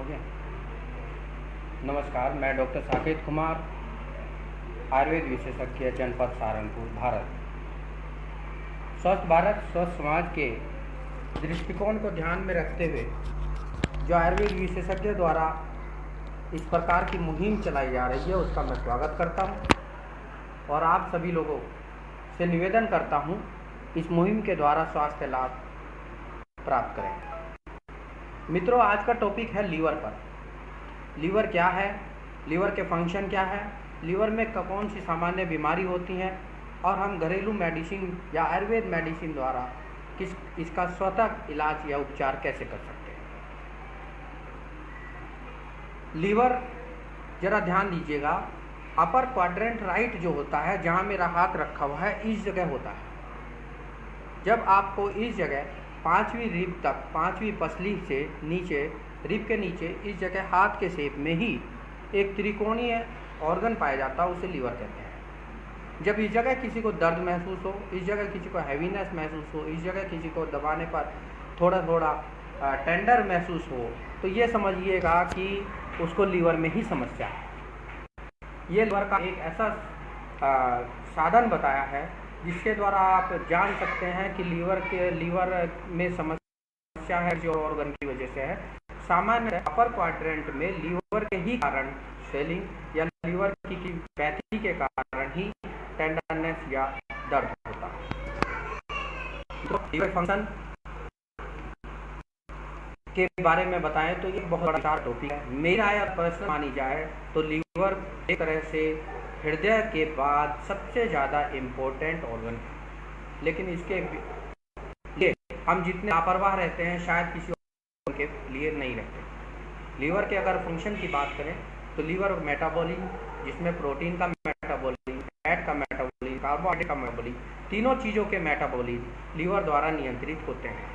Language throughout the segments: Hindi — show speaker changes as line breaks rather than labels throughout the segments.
हो गया। नमस्कार, मैं डॉक्टर साकेत कुमार, आयुर्वेद विशेषज्ञ, जनपद सहारनपुर, भारत। स्वस्थ भारत स्वस्थ समाज के दृष्टिकोण को ध्यान में रखते हुए जो आयुर्वेद विशेषज्ञ द्वारा इस प्रकार की मुहिम चलाई जा रही है उसका मैं स्वागत करता हूं और आप सभी लोगों से निवेदन करता हूं इस मुहिम के द्वारा स्वास्थ्य लाभ प्राप्त करें। मित्रों, आज का टॉपिक है लीवर पर। लीवर क्या है, लीवर के फंक्शन क्या है, लीवर में कौन सी सामान्य बीमारी होती है और हम घरेलू मेडिसिन या आयुर्वेद मेडिसिन द्वारा इसका स्वतः इलाज या उपचार कैसे कर सकते हैं। लीवर, जरा ध्यान दीजिएगा, अपर क्वाड्रेंट राइट जो होता है, जहाँ मेरा हाथ रखा हुआ है, इस जगह होता है। जब आपको इस जगह पांचवी रिब तक, पांचवी पसली से नीचे, रिब के नीचे इस जगह हाथ के शेप में ही एक त्रिकोणीय ऑर्गन पाया जाता है, उसे लीवर कहते हैं। जब इस जगह किसी को दर्द महसूस हो, इस जगह किसी को हैवीनेस महसूस हो, इस जगह किसी को दबाने पर थोड़ा थोड़ा टेंडर महसूस हो, तो ये समझिएगा कि उसको लीवर में ही समस्या है। ये लीवर का एक ऐसा साधन बताया है जिसके द्वारा आप जान सकते हैं कि लीवर में समस्या है जो ऑर्गन की वजह से है। सामान्य अपर क्वाड्रेंट में लीवर के ही कारण स्वेलिंग या लीवर की पैथी के कारण ही टेंडरनेस या दर्द होता है। तो लीवर फंक्शन के बारे में बताएं तो ये बहुत बड़ा टॉपिक है। मेरा या पर्सनल मानी जाए तो लीवर एक तरह से हृदय के बाद सबसे ज़्यादा इम्पोर्टेंट ऑर्गन है, लेकिन इसके लिए हम जितने लापरवाह रहते हैं शायद किसी और के लिए नहीं रहते। लीवर के अगर फंक्शन की बात करें तो लीवर मेटाबॉलिज्म, जिसमें प्रोटीन का मेटाबॉलिज्म, फैट का मेटाबॉलिज्म, कार्बोहाइड्रेट का मेटाबॉलिज्म, तीनों चीज़ों के मेटाबॉलिज्म लीवर द्वारा नियंत्रित होते हैं।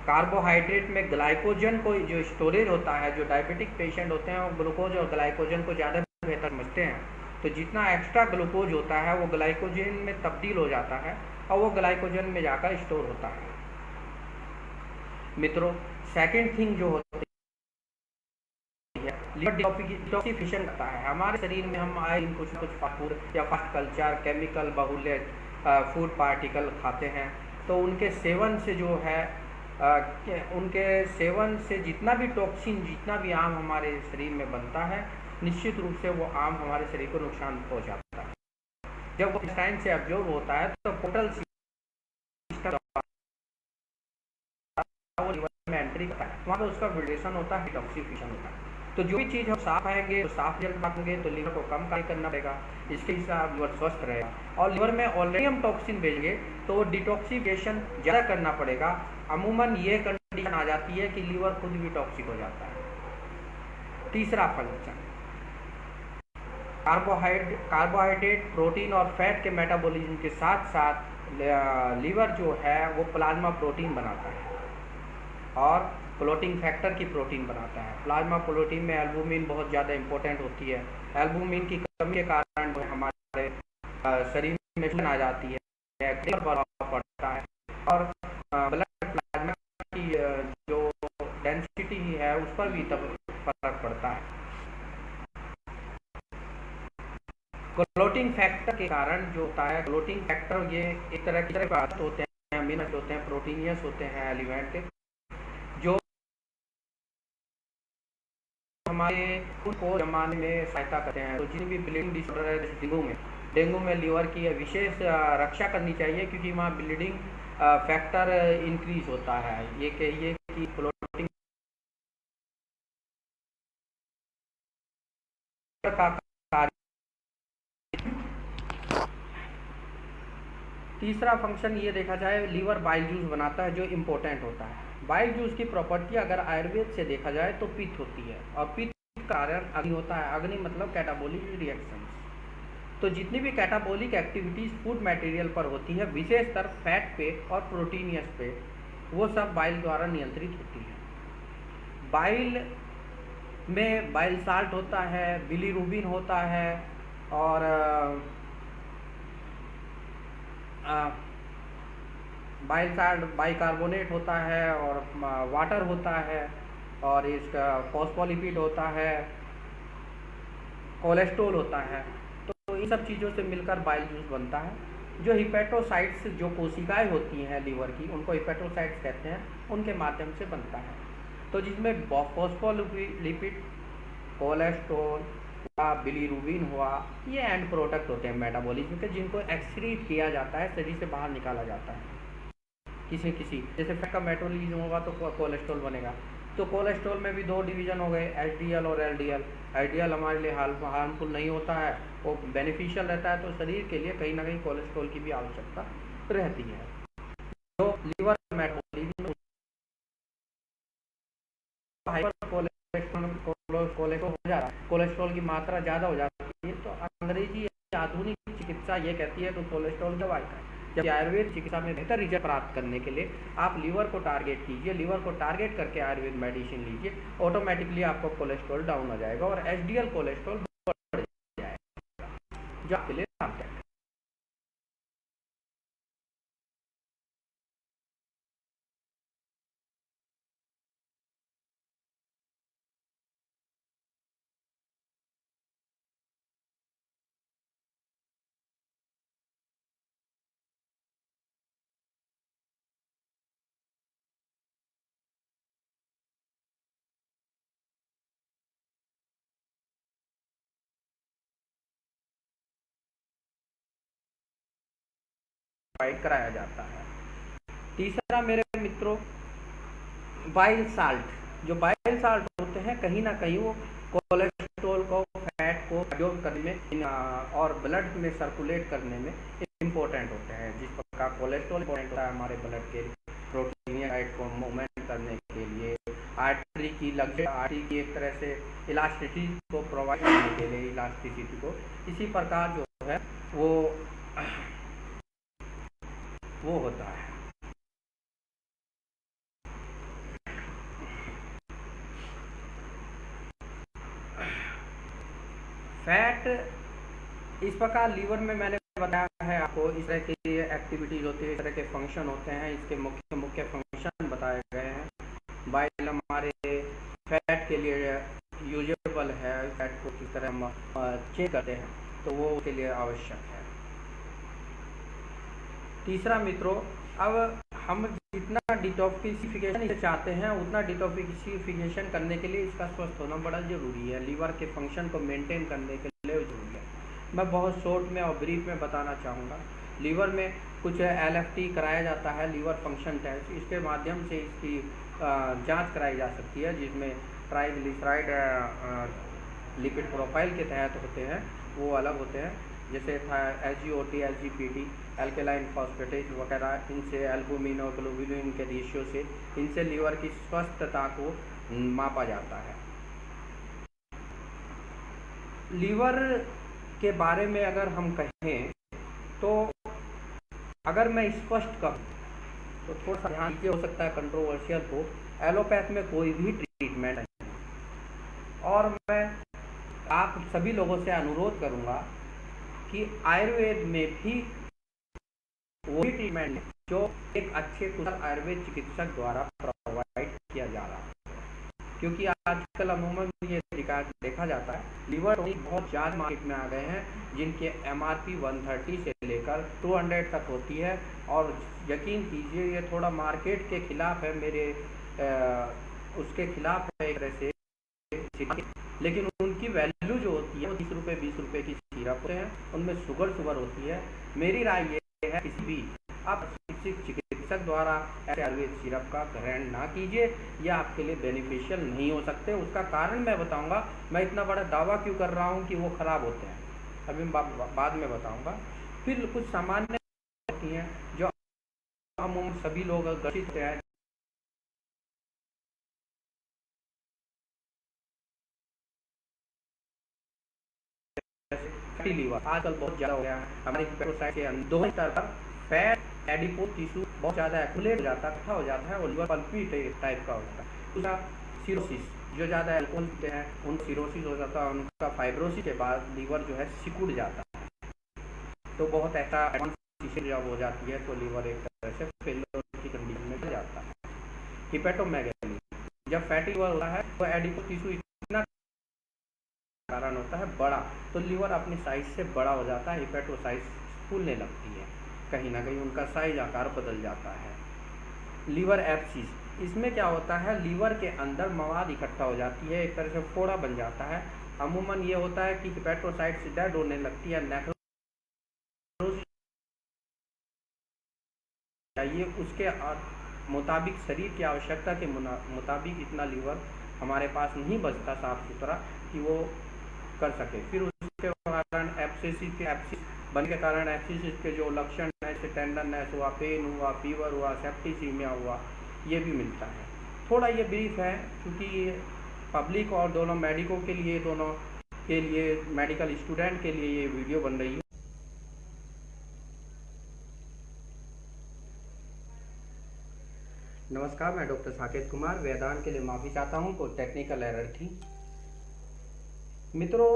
कार्बोहाइड्रेट में ग्लाइकोजन को जो स्टोरेज होता है, जो डायबिटिक पेशेंट होते हैं वो ग्लूकोज और ग्लाइकोजन को ज़्यादा बेहतर समझते हैं, तो जितना एक्स्ट्रा ग्लूकोज होता है वो ग्लाइकोजन में तब्दील हो जाता है और वो ग्लाइकोजन में जाकर स्टोर होता है। मित्रों, सेकंड थिंग जो होती है, लीवर डिटॉक्सिफिकेशन करता है। हमारे शरीर में हम आए कुछ फूड या फास्ट कल्चर, केमिकल बहुल्य फूड पार्टिकल खाते हैं, तो उनके सेवन से जो है उनके सेवन से जितना भी टॉक्सिन, जितना भी आम हमारे शरीर में बनता है, निश्चित रूप से वो आम हमारे शरीर को नुकसान पहुंचाता है। जब वो इंटेस्टाइन से अब्जॉर्ब होता है तो पोर्टल सिस्टम वो लीवर में एंट्री करता है, वहाँ पे उसका फिल्ट्रेशन होता है, डिटॉक्सिफिकेशन होता है। तो जो भी चीज़ हम साफ खाएंगे तो साफ जल रखेंगे तो लीवर को कम कार्य करना पड़ेगा, इसके हिसाब लीवर स्वस्थ रहेगा। और लीवर में ऑलरेडी हम टॉक्सिन भेजेंगे तो डिटॉक्सिफिकेशन ज़्यादा करना पड़ेगा। अमूमन ये कंडीशन आ जाती है कि लीवर खुद भी टॉक्सिक हो जाता है। तीसरा फंक्शन, कार्बोहाइड्रेट, प्रोटीन और फैट के मेटाबॉलिज्म के साथ साथ लीवर जो है वो प्लाज्मा प्रोटीन बनाता है और क्लोटिंग फैक्टर की प्रोटीन बनाता है। प्लाज्मा प्रोटीन में एल्बुमिन बहुत ज़्यादा इंपॉर्टेंट होती है। एल्बुमिन की कमी के कारण हमारे शरीर में आ जाती है, प्रभाव पड़ता है और ब्लड प्लाज्मा की जो डेंसिटी है उस पर भी तब फर्क पड़ता है। क्लोटिंग फैक्टर के कारण जो होता है, क्लोटिंग फैक्टर ये एक तरह की बात होते हैं, अमीनो होते हैं, प्रोटीनियस होते हैं एलिमेंट के, जो हमारे को जमाने में सहायता करते हैं। तो जितनी भी ब्लीडिंग डिसऑर्डर है, जैसे डेंगू में लीवर की विशेष रक्षा करनी चाहिए क्योंकि वहाँ ब्लीडिंग फैक्टर इंक्रीज होता है। ये कहिए कि क्लोटिंग का कार्य। तीसरा फंक्शन ये देखा जाए, लीवर बाइल जूस बनाता है जो इम्पोर्टेंट होता है। बाइल जूस की प्रॉपर्टी अगर आयुर्वेद से देखा जाए तो पित्त होती है और पित्त का कारण अग्नि होता है। अग्नि मतलब कैटाबॉलिक रिएक्शंस। तो जितनी भी कैटाबॉलिक एक्टिविटीज़ फूड मटेरियल पर होती है, विशेषतर फैट पे और प्रोटीनियस पे, वो सब बाइल द्वारा नियंत्रित होती है। बाइल में बाइल साल्ट होता है, बिलीरुबिन होता है और बाइल साल्ट बाइकार्बोनेट होता है और वाटर होता है। और इसका फॉस्फोलिपिड होता है, कोलेस्ट्रॉल होता है। तो इन सब चीज़ों से मिलकर बाइल जूस बनता है। जो हिपेटोसाइट्स, जो कोशिकाएं होती हैं लीवर की, उनको हिपेटोसाइट्स कहते हैं, उनके माध्यम से बनता है। तो जिसमें फॉस्फोलिपिड, कोलेस्ट्रॉल हुआ, बिलीरुबिन हुआ, ये एंड प्रोडक्ट होते हैं मेटाबॉलिज्म के, जिनको एक्सक्रीट किया जाता है, शरीर से बाहर निकाला जाता है। किसी किसी जैसे फैट का मेटाबॉलिज्म होगा तो कोलेस्ट्रॉल बनेगा। तो कोलेस्ट्रॉल में भी दो डिवीज़न हो गए, एचडीएल और एलडीएल। एचडीएल हमारे लिए हार्मफुल नहीं होता है, वो बेनिफिशियल रहता है। तो शरीर के लिए कहीं ना कहीं कोलेस्ट्रॉल की भी आवश्यकता रहती है। तो लीवर मेटाबॉलिज्म कोलेस्ट्रॉल हो जा रहा है, कोलेस्ट्रॉल की मात्रा ज़्यादा हो जाती है। तो अंग्रेजी आधुनिक चिकित्सा ये कहती है तो कोलेस्ट्रॉल दवाई है। जब आयुर्वेद चिकित्सा में बेहतर रिजल्ट प्राप्त करने के लिए आप लीवर को टारगेट कीजिए, लीवर को टारगेट करके आयुर्वेद मेडिसिन लीजिए, ऑटोमेटिकली आपका कोलेस्ट्रॉल डाउन हो जाएगा और एचडीएल कोलेस्ट्रॉल बढ़ जाएगा, जो आपके लिए लाभदायक है। प्रोवाइड कराया जाता है। तीसरा मेरे मित्रों, बाइल साल्ट। जो बाइल साल्ट होते हैं कहीं ना कहीं वो कोलेस्ट्रॉल को, फैट को एब्जॉर्ब करने में और ब्लड में सर्कुलेट करने में इम्पोर्टेंट होते हैं। जिस प्रकार कोलेस्ट्रॉल इम्पोर्टेंट होता है हमारे ब्लड के प्रोटीन को मूवमेंट करने के लिए, आर्टरी की आर्टरी की एक तरह से इलास्टिसिटी को प्रोवाइड करने के लिए, इलास्टिसिटी को, इसी प्रकार जो है वो होता है। फैट इस प्रकार लीवर में मैंने बताया है आपको, इस तरह की एक्टिविटीज होती है, इस तरह के फंक्शन होते हैं, इसके मुख्य मुख्य फंक्शन बताए गए हैं। बाइल हमारे फैट के लिए यूजेबल है, फैट को किस तरह हम चेक करते हैं, तो वो उसके लिए आवश्यक है। तीसरा मित्रों, अब हम जितना डिटॉक्सिफिकेशन चाहते हैं उतना डिटॉक्सिफिकेशन करने के लिए इसका स्वस्थ होना बड़ा जरूरी है, लीवर के फंक्शन को मेंटेन करने के लिए जरूरी है। मैं बहुत शॉर्ट में और ब्रीफ में बताना चाहूँगा। लीवर में कुछ LFT कराया जाता है, लीवर फंक्शन टेस्ट। इसके माध्यम से इसकी जांच कराई जा सकती है, जिसमें ट्राइग्लिसराइड लिपिड प्रोफाइल के तहत होते हैं, वो अलग होते हैं, जैसे था SGOT, SGPT, एल्केलाइन फॉस्फेटेज वगैरह। इनसे एल्बुमिन और ग्लोबुलिन के रेशियो से इनसे लीवर की स्वस्थता को मापा जाता है। लीवर के बारे में अगर हम कहें तो अगर मैं स्पष्ट कहूँ तो थोड़ा सा ध्यान दीजिए, हो सकता है कंट्रोवर्शियल हो। एलोपैथ में कोई भी ट्रीटमेंट नहीं, और मैं आप सभी लोगों से अनुरोध करूंगा कि आयुर्वेद में भी वही ट्रीटमेंट जो एक अच्छे कुशल आयुर्वेद चिकित्सक द्वारा प्रोवाइड किया जा रहा है। क्योंकि आजकल अमूमन ये देखा जाता है लीवर टॉनिक बहुत ज़्यादा मार्केट में आ गए हैं, जिनके MRP 130 से लेकर 200 तक होती है। और यकीन कीजिए ये थोड़ा मार्केट के खिलाफ है, मेरे उसके खिलाफ है एक तरह से, लेकिन उनकी वैल्यू जो होती है वो 30 रुपये 20 रुपये की सिरप होते हैं, उनमें शुगर होती है। मेरी राय ये है किसी भी आप चिकित्सक द्वारा ऐसे आयुर्वेद सिरप का ग्रहण ना कीजिए, यह आपके लिए बेनिफिशियल नहीं हो सकते। उसका कारण मैं बताऊंगा। मैं इतना बड़ा दावा क्यों कर रहा हूं कि वो खराब होते हैं, अभी मैं बाद में बताऊंगा। फिर कुछ सामान्य होती हैं जो हम सभी लोग ग्रसित हैं, फैटी लीवर आजकल बहुत ज़्यादा हो गया है। हमारे पेप्टाइड के दो स्तर पर फैट एडिपोज टिश्यू बहुत ज़्यादा एक्युमुलेट हो जाता है, इकट्ठा हो जाता है, और लीवर पल्पी टाइप का होता है। दूसरा सिरोसिस, जो ज़्यादा एल्कोहल पीते हैं उन सिरोसिस हो जाता है, उनका फाइब्रोसिस के बाद लीवर जो है सिकुड़ जाता है। तो बहुत ऐसा एडवांस जब हो जाती है तो लीवर एक तरह से फेलियर की कंडीशन में जाता है। हिपेटोमेगाली, जब फैटी लीवर होता है तो एडिपोज टिश्यू इतना कारण होता है बड़ा, तो लीवर अपनी साइज से बड़ा हो जाता है, हिपेटोसाइज फूलने लगती है, कहीं ना कहीं उनका साइज आकार बदल जाता है। लीवर एब्सिस, इसमें क्या होता है, लीवर के अंदर मवाद इकट्ठा हो जाती है, एक तरह से फोड़ा बन जाता है। अमूमन ये होता है कि हिपेटोसाइट्स डेड होने लगती है, नेक्रोसिस चाहिए, उसके मुताबिक शरीर की आवश्यकता के मुताबिक इतना लीवर हमारे पास नहीं बचता साफ सुथरा कि वो कर सके। फिर उसके कारण एब्सिस बनने के कारण एब्सिस के जो लक्षण है, जैसे टेंडरनेस हुआ, पेन हुआ, फीवर हुआ, सेप्टिसीमिया हुआ, ये भी मिलता है। थोड़ा ये ब्रीफ है क्योंकि पब्लिक और दोनों मेडिको के लिए, दोनों के लिए, मेडिकल स्टूडेंट के लिए ये वीडियो बन रही है। नमस्कार, मैं डॉक्टर साकेत कुमार। वेदांत के लिए माफ़ी चाहता हूँ, कोई टेक्निकल एरर थी। मित्रों,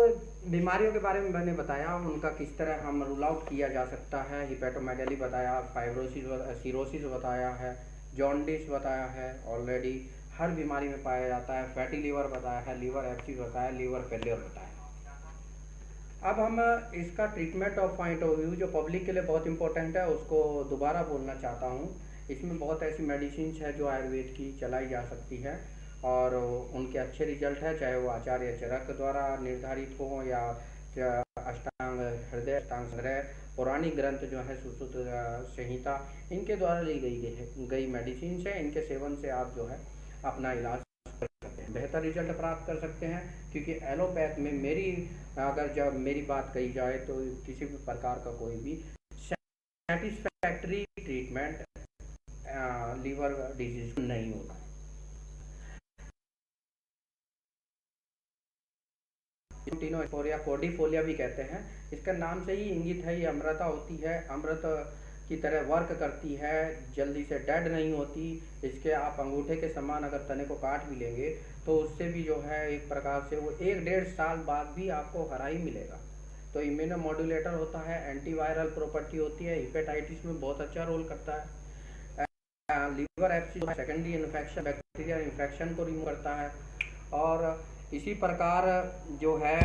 बीमारियों के बारे में मैंने बताया, उनका किस तरह हम रूल आउट किया जा सकता है। हिपेटोमेगाली बताया, फाइब्रोसिस, सिरोसिस बताया है, जॉन्डिस बताया है, ऑलरेडी हर बीमारी में पाया जाता है। फैटी लीवर बताया है, लीवर एब्सिस बताया, लीवर फेलियर बताया। अब हम इसका treatment of point of view जो पब्लिक के लिए बहुत इंपॉर्टेंट है, उसको दोबारा बोलना चाहता हूँ। इसमें बहुत ऐसी मेडिसिन है जो आयुर्वेद की चलाई जा सकती है और उनके अच्छे रिजल्ट है, चाहे वो आचार्य चरक द्वारा निर्धारित हो या अष्टांग हृदय, अष्टांग संग्रह, पौराणिक ग्रंथ जो है सुश्रुत संहिता, इनके द्वारा ली गई मेडिसिन है। इनके सेवन से आप जो है अपना इलाज कर सकते हैं, बेहतर रिजल्ट प्राप्त कर सकते हैं। क्योंकि एलोपैथ में अगर जब मेरी बात कही जाए तो किसी भी प्रकार का कोई भी सेटिस्फैक्टरी ट्रीटमेंट लीवर डिजीज नहीं होता। टिनोस्पोरिया कोर्डिफोलिया भी कहते हैं, इसका नाम से ही इंगित है, ये अमृता होती है, अमृत की तरह वर्क करती है, जल्दी से डेड नहीं होती। इसके आप अंगूठे के समान अगर तने को काट भी लेंगे तो उससे भी जो है एक प्रकार से वो 1-1.5 साल बाद भी आपको हरा ही मिलेगा। तो इम्यूनो मॉड्यूलेटर होता है, एंटीवायरल प्रॉपर्टी होती है, हिपेटाइटिस में बहुत अच्छा रोल करता है। Liver abscess secondary infection, bacterial infection को रिमूव करता है। और इसी प्रकार जो है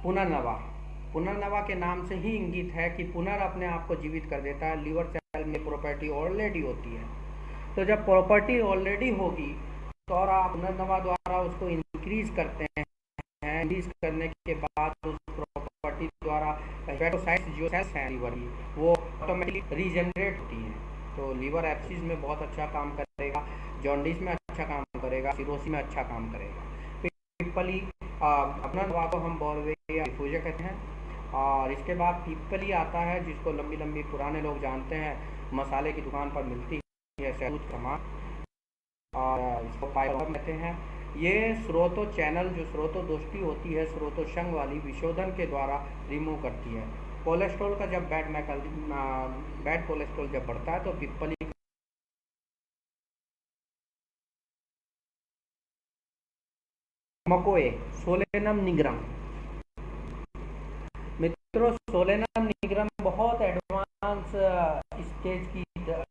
पुनर्नवा के नाम से ही इंगित है कि पुनर् अपने आप को जीवित कर देता है। लीवर सेल में प्रॉपर्टी ऑलरेडी होती है, तो जब प्रॉपर्टी ऑलरेडी होगी तो और आप पुनर्नवा द्वारा उसको इंक्रीज करते हैं, इंक्रीज करने के बाद उस प्रॉपर्टी द्वारा हिपेटोसाइट्स जो सेल्स हैं लीवर की, वो ऑटोमेटिकली रीजनरेट होती हैं। तो लीवर एब्सिस में बहुत अच्छा काम करेगा, जॉन्डिस में अच्छा काम करेगा, सिरोसिस में अच्छा काम करेगा। पिप्पली अपना दवा को हम बोरवेलिया डिफ्यूज़ा कहते हैं। और इसके बाद पिप्पली आता है, जिसको लंबी लंबी पुराने लोग जानते हैं, मसाले की दुकान पर मिलती है शहतूत सामान, और इसको पाइरोम कहते हैं। ये स्रोतो चैनल जो स्रोतो दोष्टि होती है, स्रोतो संघ वाली विशोधन के द्वारा रिमूव करती है। कोलेस्ट्रॉल का जब बैड कोलेस्ट्रॉल जब बढ़ता है तो पिप्पली मकोए, सोलेनम निग्रम। मित्रों, सोलेनम निग्रम बहुत एडवांस स्टेज की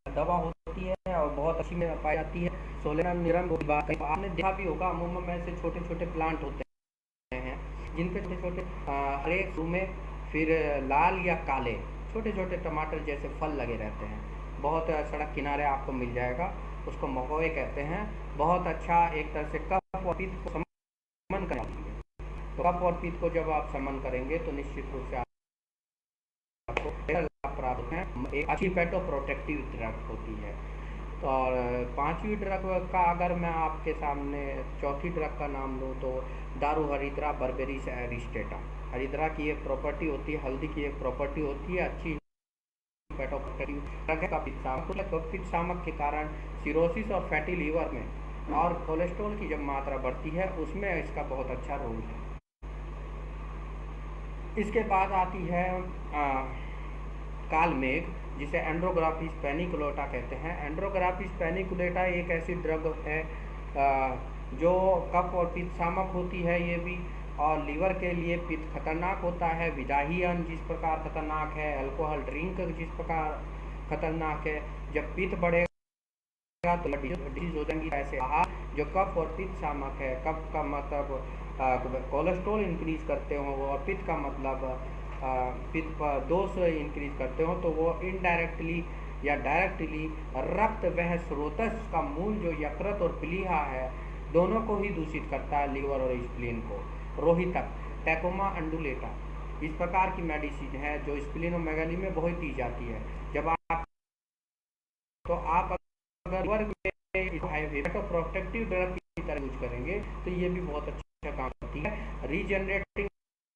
दवा होती है और बहुत अच्छी में पाई जाती है। सोलेनम निग्रम आपने देखा भी होगा, अमूमन में से छोटे छोटे प्लांट होते हैं जिनके छोटे छोटे हरे में फिर लाल या काले छोटे छोटे टमाटर जैसे फल लगे रहते हैं। बहुत सड़क किनारे आपको मिल जाएगा, उसको मकोए कहते हैं। बहुत अच्छा, एक तरह से कफ और पित्त को समन करेंगे। तो कफ और पित्त को जब आप समन करेंगे तो निश्चित रूप से आपको लाभ प्राप्त है। एक अच्छी पेटो प्रोटेक्टिव ड्रग होती है। तो और 5वीं ड्रग का अगर मैं आपके सामने 4थी ड्रग का नाम लूँ तो दारू हरिद्रा बर्बेरिस एरिस्टेटा। हरिद्रा की एक प्रॉपर्टी होती है, हल्दी की एक प्रॉपर्टी होती है, अच्छी पेटो प्रोटेक्टिव ड्रग है। पित्त शामक के कारण सिरोसिस और फैटी लीवर में और कोलेस्ट्रॉल की जब मात्रा बढ़ती है उसमें इसका बहुत अच्छा रोल है। इसके बाद आती है कालमेघ, जिसे एंड्रोग्राफिस पैनिकुलेटा कहते हैं। एंड्रोग्राफिस पैनिकुलेटा एक ऐसी ड्रग है जो कफ और पित्त शामक होती है ये भी, और लीवर के लिए पित्त खतरनाक होता है। विदाहियन जिस प्रकार खतरनाक है, अल्कोहल ड्रिंक जिस प्रकार खतरनाक है। जब पित्त बढ़ेगा तो डिजीज हो जाएंगी। ऐसे आहार जो कफ और पित्त शामक है, कफ का मतलब कोलेस्ट्रॉल इंक्रीज करते हो, और पित्त का मतलब पित्त पर दोष इंक्रीज करते हो, तो वो इनडायरेक्टली या डायरेक्टली रक्त वह स्रोतस का मूल जो यकृत और प्लीहा है, दोनों को ही दूषित करता है, लीवर और स्प्लीन को। रोहितक, टैकोमा अंडुलेटा, इस प्रकार की मेडिसिन है जो स्प्लीनोमेगाली में बहुत दी जाती है। जब आप अगर लीवर में प्रोटेक्टिव ड्रग की तरह यूज करेंगे तो ये भी बहुत अच्छा काम करती है। रीजनरेटिंग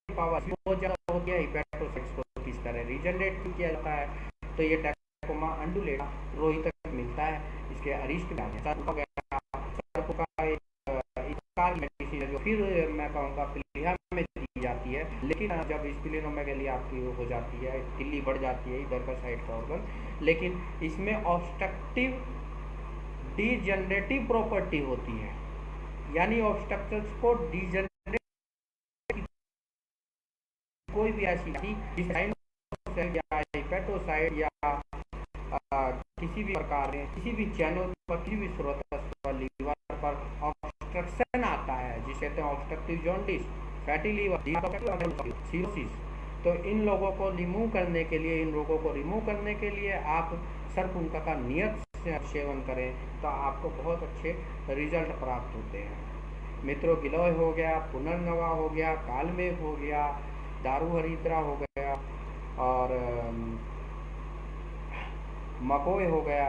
पावर बहुत ज़्यादा होती है, हिपैटोसाइट्स को किस तरह रीजनरेट किया जाता है, तो ये टैकोमा अंडुलेटा रोहितक मिलता है। इसके अरिष्ट मेडिसिन है जो फिर मैं कहूँगा प्लीहा में दी जाती है, लेकिन जब स्प्लीनोमेगाली आपकी हो जाती है, तिल्ली बढ़ जाती है इधर का साइड का ऑर्गन, लेकिन इसमें ऑब्स्ट्रक्टिव डीजनरेटिव प्रॉपर्टी होती है, यानी ऑब्स्ट्रक्शंस को डीजनरेट कोई भी ऐसी या हिपैटोसाइट या किसी भी प्रकार में किसी भी चैनल पर किसी भी स्रोत पर लीवर पर ऑब्स्ट्रक्शन आता है, जिसे कहते हैं obstructive jaundice, fatty liver, cirrhosis, तो इन लोगों को रिमूव करने के लिए, इन रोगों को रिमूव करने के लिए आप सर्पउंका का नियत से सेवन करें तो आपको बहुत अच्छे रिजल्ट प्राप्त होते हैं। मित्रों, गिलोय हो गया, पुनर्नवा हो गया, कालमेघ हो गया, दारू हरिद्रा हो गया, और मकोय हो गया,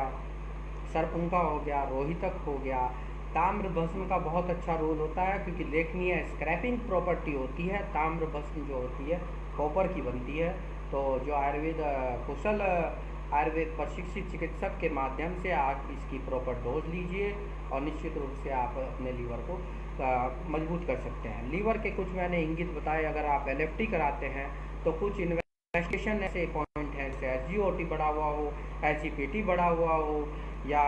सर्पउंका हो गया, रोहितक हो गया। ताम्र भस्म का बहुत अच्छा रोल होता है, क्योंकि लेखनीय स्क्रैपिंग प्रॉपर्टी होती है। ताम्र भस्म जो होती है कॉपर की बनती है, तो जो आयुर्वेद कुशल आयुर्वेद प्रशिक्षित चिकित्सक के माध्यम से आप इसकी प्रॉपर डोज लीजिए और निश्चित रूप से आप अपने लीवर को मजबूत कर सकते हैं। लीवर के कुछ मैंने इंगित बताए। अगर आप LFT कराते हैं तो कुछ इन्वेस्टिगेशन ऐसे पॉइंट हैं, जैसे SGOT बढ़ा हुआ हो, HCPT बढ़ा हुआ हो, या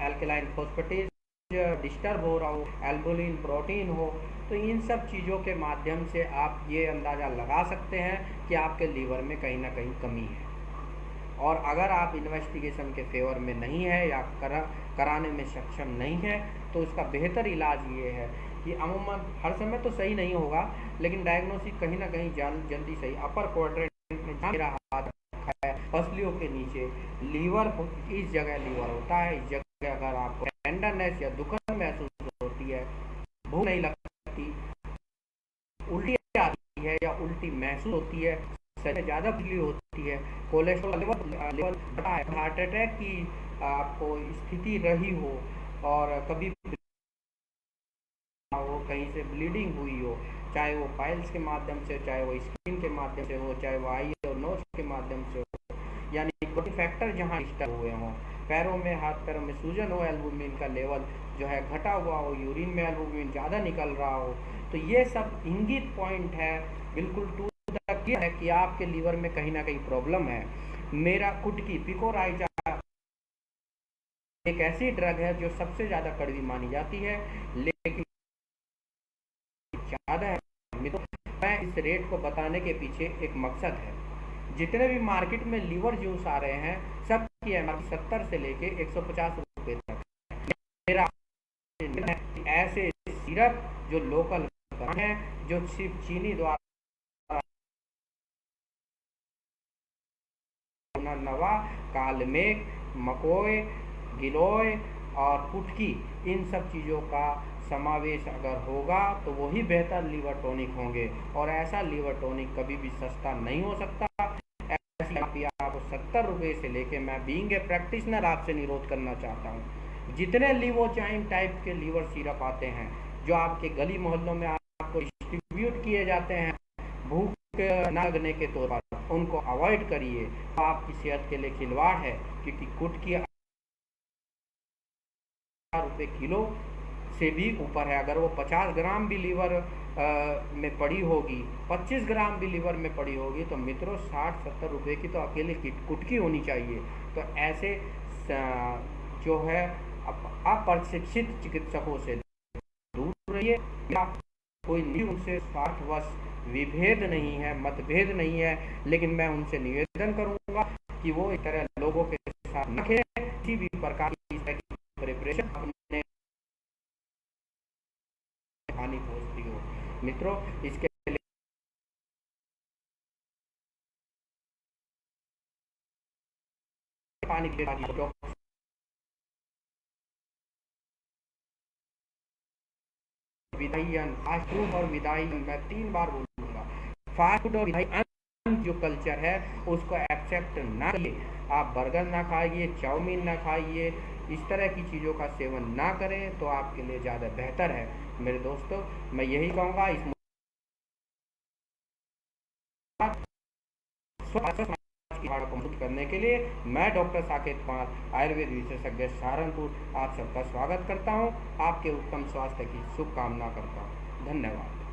एल्कलाइन फॉस्फेटेज डिस्टर्ब हो रहा हो, एल्बुलिन प्रोटीन हो, तो इन सब चीज़ों के माध्यम से आप ये अंदाज़ा लगा सकते हैं कि आपके लीवर में कहीं ना कहीं कमी है। और अगर आप इन्वेस्टिगेशन के फेवर में नहीं है या कराने में सक्षम नहीं है, तो उसका बेहतर इलाज ये है कि अमूमन हर समय तो सही नहीं होगा, लेकिन डायग्नोसिस कहीं ना कहीं जल्दी सही। अपर क्वाड्रेंट में मेरा हाथ रखा है, पसलियों के नीचे लीवर, इस जगह लीवर होता है। इस जगह अगर आपको टेंडरनेस या दुखद महसूस होती है, भूख नहीं लगती, उल्टी आती है या उल्टी महसूस होती है, ज़्यादा बिजली होती है, कोलेस्ट्रॉल लेवल बढ़ा है, हार्ट अटैक की आपको स्थिति रही हो, और कभी हो, कहीं से ब्लीडिंग हुई हो, चाहे वो पाइल्स के माध्यम से, चाहे वो स्किन के माध्यम से हो, चाहे वो आई और नोज के माध्यम से हो, यानी बॉडी फैक्टर जहाँ डिस्टर्ब हुए हों, पैरों में, हाथ पैरों में सूजन हो, एल्बुमिन का लेवल जो है घटा हुआ हो, यूरिन में एल्बुमिन ज़्यादा निकल रहा हो, तो ये सब इंगित पॉइंट है बिल्कुल टू तक है कि आपके लीवर में कहीं ना कहीं प्रॉब्लम है। मेरा कुटकी पिकोराइजा एक ऐसी ड्रग है जो सबसे ज़्यादा कड़वी मानी जाती है, लेकिन ज़्यादा है। मैं इस रेट को बताने के पीछे एक मकसद है। जितने भी मार्केट में लीवर जूस आ रहे हैं, सब की MRP 70 से लेके 150 रुपये तक। मेरा ऐसे सिरप जो लोकल है, जो सिर्फ चीनी द्वारा, नवा, कालमेघ, मकोय, गिलोय और कुटकी, इन सब चीज़ों का समावेश अगर होगा तो वही बेहतर लीवर टॉनिक होंगे, और ऐसा लीवर टॉनिक कभी भी सस्ता नहीं हो सकता। ऐसी आपको 70 रुपये से लेके, मैं बीइंग ए प्रैक्टिशनर आपसे निरोध करना चाहता हूँ, जितने लिवोचाइन टाइप के लीवर सिरप आते हैं जो आपके गली मोहल्लों में आपको डिस्ट्रीब्यूट किए जाते हैं भूख न लगने के तौर पर, उनको अवॉइड करिए। तो आपकी सेहत के लिए खिलवाड़ है, क्योंकि कुटकी रुपये किलो से भी ऊपर है। अगर वो 50 ग्राम भी लीवर में पड़ी होगी, 25 ग्राम भी लीवर में पड़ी होगी, तो मित्रों 60-70 रुपये की तो अकेले कुटकी होनी चाहिए। तो ऐसे जो है अप्रशिक्षित चिकित्सकों से दूर रहिए। कोई नहीं, उनसे स्वार्थवश विभेद नहीं है, मतभेद नहीं है, लेकिन मैं उनसे निवेदन करूंगा कि कि वो इस तरह लोगों के साथ न खेले, किसी भी प्रकार की प्रिपरेशन अपने हानि पहुंचती हो। मित्रों, इसके पानी के विधायन फास्ट फूड और विधायन, मैं 3 बार बोलूंगा, फास्ट फूड और विधायन जो कल्चर है उसको एक्सेप्ट ना करिए। आप बर्गर ना खाइए, चाउमीन ना खाइए, इस तरह की चीज़ों का सेवन ना करें तो आपके लिए ज़्यादा बेहतर है। मेरे दोस्तों, मैं यही कहूँगा, इस को मुक्त करने के लिए मैं डॉक्टर साकेत कुमार, आयुर्वेद विशेषज्ञ सहारनपुर, आप सबका स्वागत करता हूं। आपके उत्तम स्वास्थ्य की शुभकामना करता हूं। धन्यवाद।